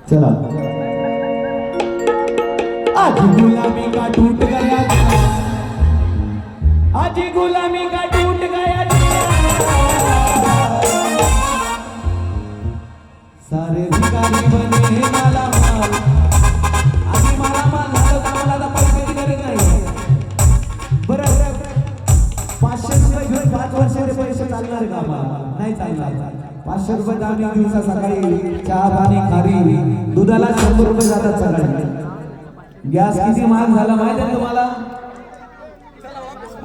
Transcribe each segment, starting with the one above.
चला। आज गुलामी का टूट गया, आज गुलामी का टूट गया, सारे भिकारी बने माला माल। आधी माला माल झालं तर आम्हाला पैशाची गरज नाही। बरं 500 रुपये घेऊन 5 वर्षाचे पैसे चालणार का आम्हाला? नाही चालणार। 500 रुपये आम्ही दिवसा सकाळी चहा पाणी खारी दुधाला 100 रुपये जातात सकाळी। गॅस किती महाग झाला माहिती आहे तुम्हाला?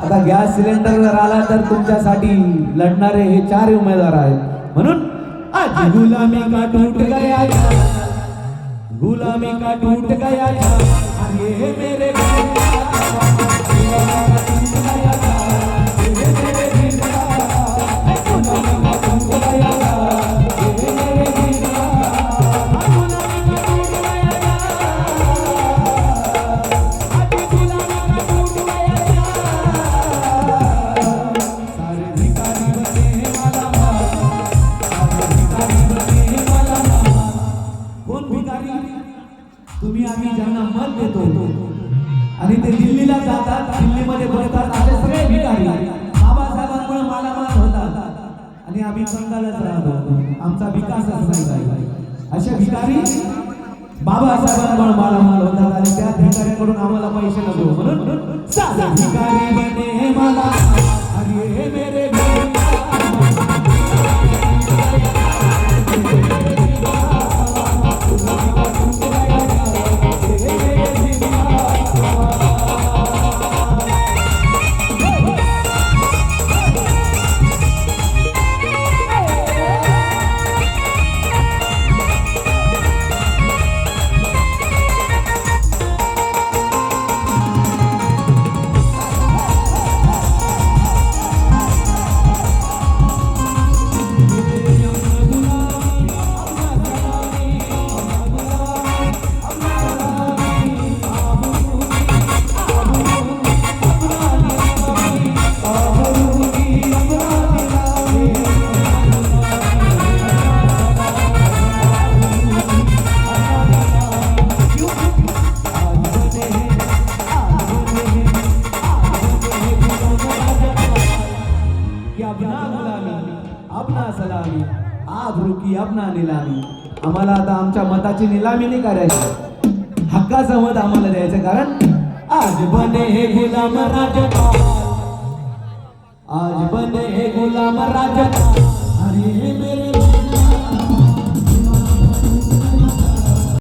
आता गॅस सिलेंडर जर आला तर तुमच्यासाठी लढणारे हे 4 उमेदवार आहेत। म्हणून आज गुलामी का टूट गया, गुलामी का टूट गया, ये मेरे तुम्ही आम्ही ज्यांना मत देतो आणि ते दिल्लीला जातात, दिल्लीमध्ये बसतात, असे सगळे भिकारी बाबासाहेबांमुळे मालामाल होतात आणि आम्ही कंगालच राहतो, आमचा विकासच नाही। असे भिकारी बाबासाहेबांमुळे मालामाल होतात आणि त्या भिकाऱ्यांकडून आम्हाला पैसे नको, म्हणून सारे भिकारी बने मला अरे मेरे अपना सलामी आबरू की अपना निलामी। आम्हाला आता आमच्या मताची निलामी नाही करायची, हक्काचं मत आम्हाला द्यायचं। कारण आज बने हे गुलाम राजपाल, आज बने हे गुलाम राजपाल।